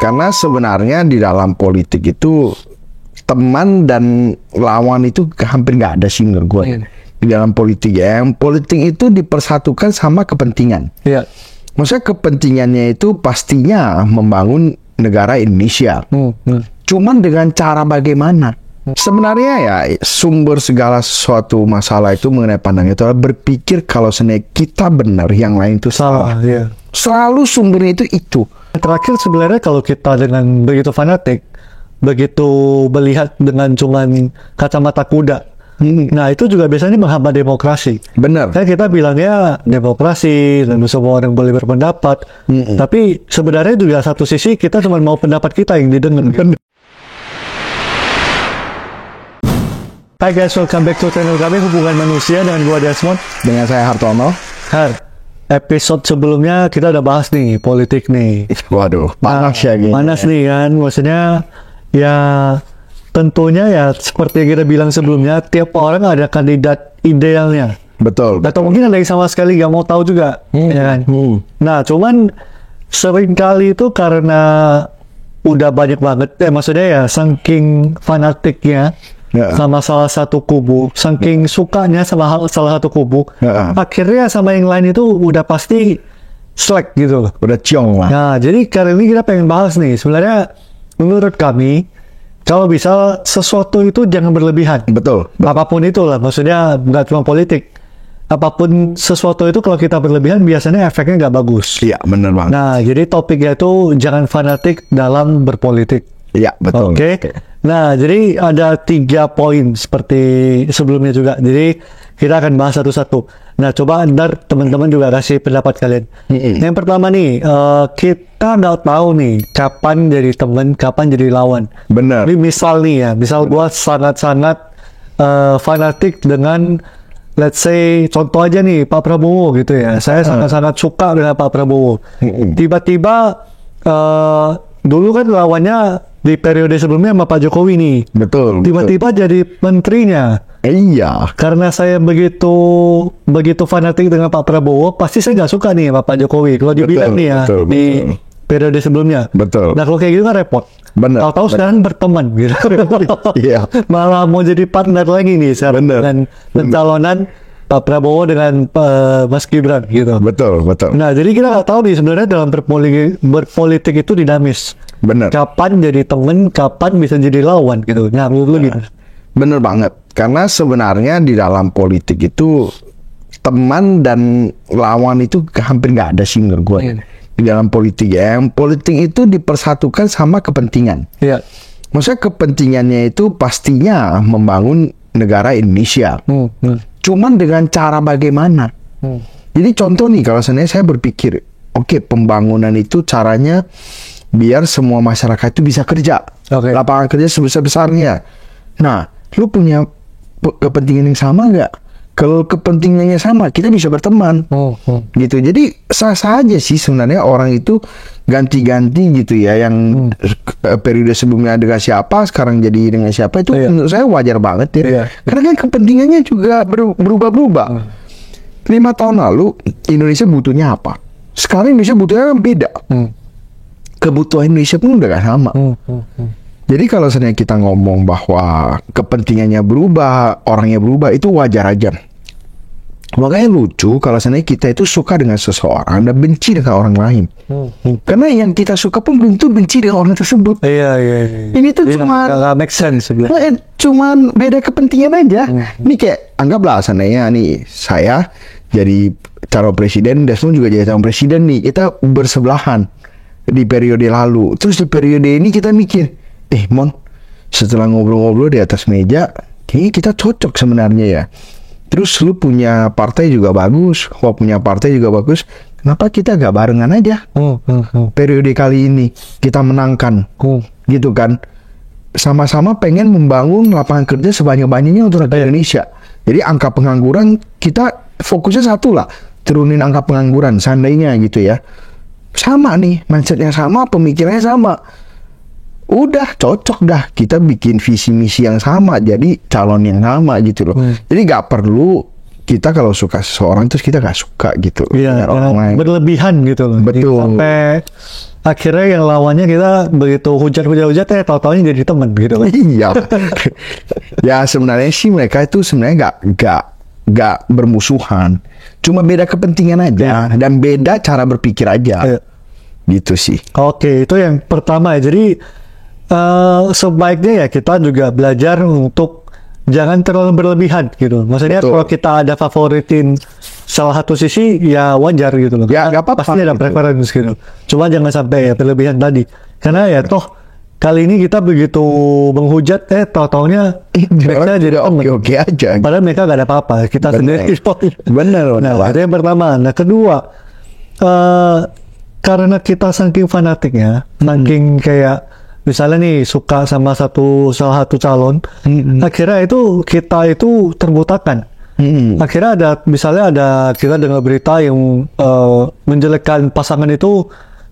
Karena sebenarnya di dalam politik itu teman dan lawan itu hampir nggak ada sih menurut gue. Di dalam politik ya, yang politik itu dipersatukan sama kepentingan. Iya. Maksudnya kepentingannya itu pastinya membangun negara Indonesia. Cuman dengan cara bagaimana? Sebenarnya ya sumber segala sesuatu masalah itu mengenai pandangan itu adalah berpikir kalau sebenarnya kita benar, yang lain itu salah. Iya. Selalu sumbernya itu. Terakhir sebenarnya kalau kita dengan begitu fanatik, begitu melihat dengan cuman kacamata kuda, nah itu juga biasanya menghambat demokrasi. Benar. Kan kita bilangnya demokrasi dan semua orang boleh berpendapat, tapi sebenarnya juga satu sisi kita cuma mau pendapat kita yang didengar. Hai guys, welcome back to channel kami Hubungan Manusia dengan gua Desmond. Dengan saya Hartono. Episode sebelumnya kita udah bahas nih politik nih. Waduh, panas ya gini. Panas nih kan, maksudnya ya tentunya ya seperti yang kita bilang sebelumnya, tiap orang ada kandidat idealnya. Betul. Atau mungkin ada yang sama sekali gak mau tahu juga, ya kan? Nah, cuman seringkali itu karena udah banyak banget, maksudnya ya saking fanatiknya sama salah satu kubu, saking sukanya sama salah satu kubu, akhirnya sama yang lain itu udah pasti slack gitu loh. Udah ciong lah. Nah, jadi kali ini kita pengen bahas nih, sebenarnya menurut kami, kalau bisa sesuatu itu jangan berlebihan. Betul. Apapun itulah, maksudnya nggak cuma politik. Apapun sesuatu itu kalau kita berlebihan biasanya efeknya nggak bagus. Iya, benar banget. Nah, jadi topiknya itu jangan fanatik dalam berpolitik. Iya, betul. Oke. Nah, jadi ada 3 poin seperti sebelumnya juga. Jadi kita akan bahas satu-satu. Nah, coba ntar teman-teman juga kasih pendapat kalian. Yang pertama nih, kita nggak tahu nih kapan jadi teman, kapan jadi lawan. Benar. Jadi misal nih ya, misal gua sangat-sangat fanatik dengan, let's say, contoh aja nih Pak Prabowo gitu ya. Saya sangat-sangat suka dengan Pak Prabowo. Tiba-tiba dulu kan lawannya di periode sebelumnya sama Pak Jokowi nih. Betul. Tiba-tiba jadi menterinya. Iya. Karena saya begitu fanatik dengan Pak Prabowo, pasti saya nggak suka nih sama Pak Jokowi. Kalau dibilang nih ya, di periode sebelumnya. Betul. Nah, kalau kayak gitu kan repot. Benar. Tahu-tahu sekarang berteman gitu. Iya. Malah mau jadi partner lagi nih sekarang dengan pencalonan Pak Prabowo dengan Mas Gibran gitu. Betul. Nah, jadi kita nggak tahu nih sebenarnya dalam berpolitik itu dinamis. Benar. Kapan jadi temen, kapan bisa jadi lawan gitu. Nah, menurut lu gimana? Bener banget. Karena sebenarnya di dalam politik itu teman dan lawan itu hampir nggak ada sih menurut gue. Di dalam politik ya, yang politik itu dipersatukan sama kepentingan. Iya. Maksudnya kepentingannya itu pastinya membangun negara Indonesia. Cuman dengan cara bagaimana? Jadi contoh nih, kalau sebenarnya saya berpikir, oke, pembangunan itu caranya biar semua masyarakat itu bisa kerja, lapangan kerja sebesar-besarnya. Nah, lu punya kepentingan yang sama nggak? Kalau kepentingannya sama, kita bisa berteman, gitu. Jadi sah-sah aja sih sebenarnya orang itu ganti-ganti gitu ya. Yang periode sebelumnya dengan siapa, sekarang jadi dengan siapa, itu menurut saya wajar banget ya. Karena kan kepentingannya juga berubah-ubah. 5 tahun lalu Indonesia butuhnya apa? Sekarang Indonesia butuhnya beda. Kebutuhan Indonesia pun udah gak sama. Jadi kalau sebenarnya kita ngomong bahwa kepentingannya berubah, orangnya berubah, itu wajar aja. Makanya lucu kalau sebenarnya kita itu suka dengan seseorang dan benci dengan orang lain. Karena yang kita suka pun belum tentu benci dengan orang tersebut. Iya. Ini tuh cuma nggak make sense sebenarnya. Cuman beda kepentingan aja. Ini kayak anggaplah seandainya nih saya jadi calon presiden, Desmond juga jadi calon presiden nih. Kita bersebelahan di periode lalu. Terus di periode ini kita mikir, Mon, setelah ngobrol-ngobrol di atas meja, kayaknya kita cocok sebenarnya ya. Terus lu punya partai juga bagus, gua punya partai juga bagus. Kenapa kita gak barengan aja? Periode kali ini kita menangkan, gitu kan? Sama-sama pengen membangun lapangan kerja sebanyak-banyaknya untuk rakyat Indonesia. Jadi angka pengangguran kita fokusnya satu lah, turunin angka pengangguran seandainya gitu ya. Sama nih, mindsetnya sama, pemikirannya sama. Udah cocok dah, kita bikin visi misi yang sama, jadi calon yang sama gitu loh. Jadi gak perlu kita kalau suka seseorang terus kita gak suka gitu. Iya, berlebihan gitu loh. Betul. Sampai akhirnya yang lawannya kita begitu hujat-hujat tahu-taunya jadi teman gitu kan. Iya. Ya sebenarnya sih mereka itu sebenarnya nggak bermusuhan. Cuma beda kepentingan aja dan beda cara berpikir aja. Gitu sih. Oke, itu yang pertama ya. Jadi sebaiknya ya kita juga belajar untuk jangan terlalu berlebihan gitu. Maksudnya Betul. kalau kita ada favoritin salah satu sisi ya wajar gitu loh. Ya, nggak apa-apa Pasti ada gitu. preference gitu. Cuma jangan sampai ya berlebihan tadi. Karena ya toh kali ini kita begitu menghujat tahu-taunya mereka jadi oke aja. Padahal mereka gak ada apa-apa. Kita Bener. sendiri. Bener. Nah, itu yang pertama. Nah, kedua, karena kita saking fanatiknya, saking kayak misalnya nih suka sama salah satu calon, akhirnya itu kita itu terbutakan. Akhirnya misalnya ada kita dengar berita yang menjelekkan pasangan itu,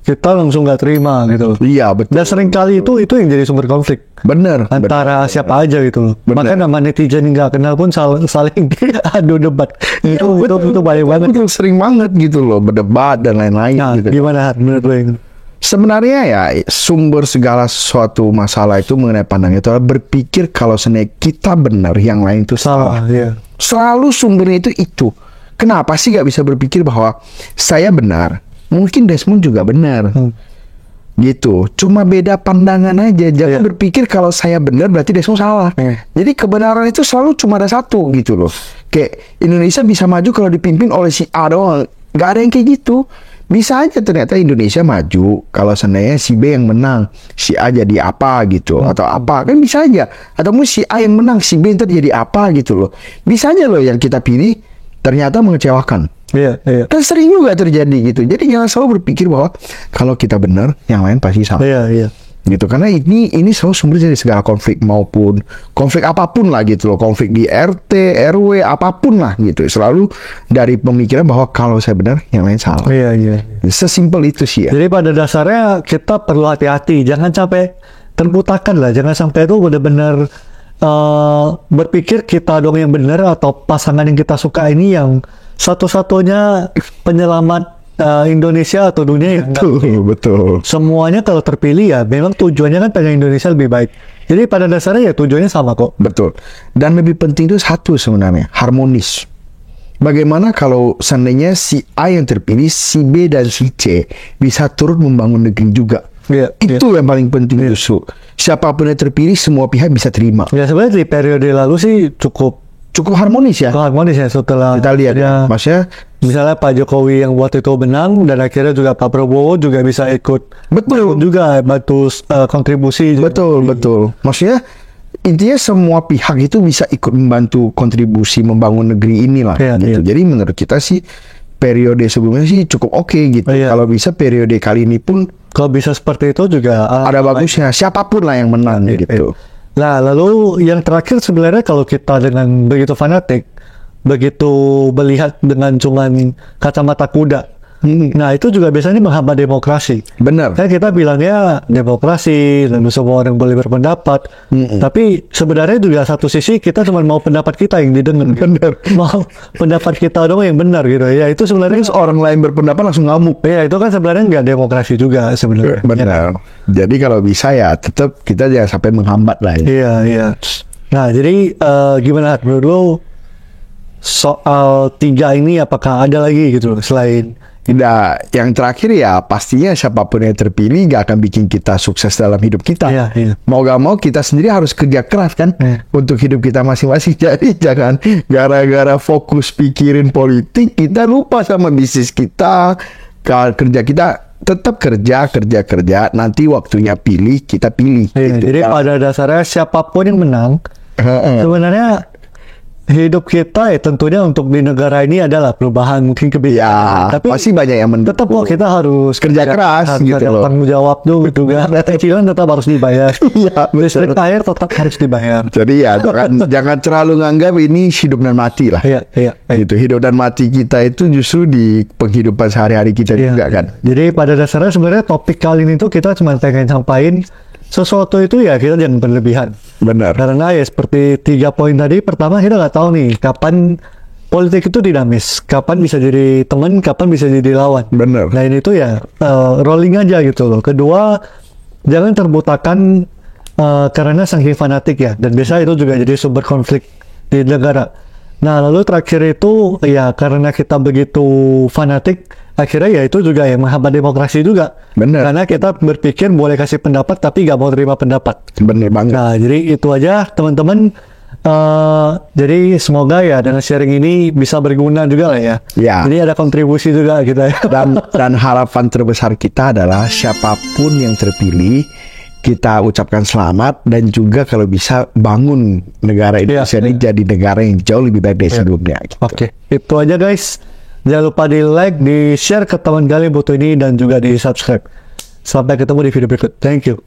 kita langsung nggak terima gitu. Iya betul. Dan sering kali itu yang jadi sumber konflik Bener. antara siapa aja gitu loh. Bener. Makanya nama netizen yang nggak kenal pun saling adu debat. Itu banyak banget. Betul, sering banget gitu loh, berdebat dan lain-lain. Nah, gitu. gimana menurut lo yang Sebenarnya ya sumber segala suatu masalah itu mengenai pandang itu adalah berpikir kalau sebenarnya kita benar, yang lain itu salah. Iya. Selalu sumbernya itu. Kenapa sih nggak bisa berpikir bahwa saya benar? Mungkin Desmond juga benar. Gitu. Cuma beda pandangan aja. Jangan berpikir kalau saya benar berarti Desmond salah. Jadi kebenaran itu selalu cuma ada satu gitu loh. Kayak Indonesia bisa maju kalau dipimpin oleh si A doang. Gak ada yang kayak gitu. Bisa aja ternyata Indonesia maju kalau seandainya si B yang menang, si A jadi apa gitu atau apa, kan bisa aja. Atau mungkin si A yang menang, si B ntar jadi apa gitu loh. Bisa aja loh yang kita pilih ternyata mengecewakan. Iya. Dan sering juga terjadi gitu. Jadi jangan selalu berpikir bahwa kalau kita benar, yang lain pasti salah. Iya. Gitu. Karena ini selalu sumber dari segala konflik maupun konflik apapun lah gitu loh. Konflik di RT, RW, apapun lah gitu. Selalu dari pemikiran bahwa kalau saya benar, yang lain salah. Iya. Sesimpel itu sih ya. Jadi pada dasarnya kita perlu hati-hati. Jangan sampai terbutakan lah. Jangan sampai itu benar-benar berpikir kita dong yang benar atau pasangan yang kita suka ini yang satu-satunya penyelamat Indonesia atau dunia yang Betul. semuanya kalau terpilih ya memang tujuannya kan pengen Indonesia lebih baik. Jadi pada dasarnya ya tujuannya sama kok. Betul. Dan lebih penting itu satu sebenarnya, harmonis. Bagaimana kalau seandainya si A yang terpilih, si B dan si C bisa turut membangun negeri juga. Iya. Itu yang paling penting justru. Siapapun yang terpilih, semua pihak bisa terima. Ya sebenarnya di periode lalu sih cukup Harmonis ya. harmonis ya setelah Kita lihat ya. Maksudnya misalnya Pak Jokowi yang waktu itu menang dan akhirnya juga Pak Prabowo juga bisa ikut juga bantu kontribusi. betul. Maksudnya intinya semua pihak itu bisa ikut membantu kontribusi membangun negeri inilah gitu. Jadi menurut kita sih periode sebelumnya sih cukup oke gitu. Kalau bisa periode kali ini pun kalau bisa seperti itu juga ada bagusnya. Siapapun lah yang menang gitu. Nah, lalu yang terakhir sebenarnya kalau kita dengan begitu fanatik, begitu melihat dengan cuman kacamata kuda, nah itu juga biasanya menghambat demokrasi. Benar. Kan kita bilangnya demokrasi dan semua orang boleh berpendapat, tapi sebenarnya juga satu sisi kita cuma mau pendapat kita yang didengar. Benar. Mau pendapat kita dong yang benar gitu. Ya itu sebenarnya orang lain berpendapat langsung ngamuk. Ya itu kan sebenarnya nggak demokrasi juga sebenarnya. Benar. Jadi kalau bisa ya tetap kita jangan sampai menghambat lah. Iya. Nah jadi gimana menurut lo soal 3 ini apakah ada lagi gitu selain Tidak, yang terakhir ya pastinya siapapun yang terpilih gak akan bikin kita sukses dalam hidup kita. Iya. Mau gak mau kita sendiri harus kerja keras kan untuk hidup kita masing-masing. Jadi jangan gara-gara fokus pikirin politik kita lupa sama bisnis kita, kerja kita. Tetap kerja. Nanti waktunya pilih, kita pilih. Gitu. Jadi pada dasarnya siapapun yang menang sebenarnya hidup kita ya tentunya untuk di negara ini adalah perubahan mungkin kebijakan. Tapi pasti banyak yang mendukung. Tetap kok kita harus kerja keras harus gitu loh. Tanggung jawab juga. Cicilan tetap harus dibayar. Iya, Listrik air tetap harus dibayar. Jadi ya jangan terlalu nganggap ini hidup dan mati lah. Iya. Gitu, hidup dan mati kita itu justru di penghidupan sehari-hari kita juga kan. Jadi pada dasarnya sebenarnya topik kali ini tuh kita cuma pengen sampaikan sesuatu itu ya kita jangan berlebihan. Benar. Karena ya seperti 3 poin tadi, pertama kita nggak tahu nih kapan politik itu dinamis. Kapan bisa jadi teman, kapan bisa jadi lawan. Bener. Nah ini tuh ya rolling aja gitu loh. Kedua, jangan terbutakan karena saking fanatik ya. Dan biasa itu juga jadi sumber konflik di negara. Nah lalu terakhir itu ya karena kita begitu fanatik, akhirnya ya itu juga yang menghambat demokrasi juga. Bener. Karena kita berpikir boleh kasih pendapat tapi nggak mau terima pendapat. Bener banget. Nah jadi itu aja teman-teman. Jadi semoga ya dengan sharing ini bisa berguna juga lah ya. Ya. Jadi ada kontribusi juga kita ya. Dan harapan terbesar kita adalah siapapun yang terpilih, kita ucapkan selamat dan juga kalau bisa bangun negara Indonesia ini jadi negara yang jauh lebih baik dari sebelumnya. Gitu. Oke, itu aja guys. Jangan lupa di like, di share ke teman kalian butuh ini dan juga di subscribe. Sampai ketemu di video berikut. Thank you.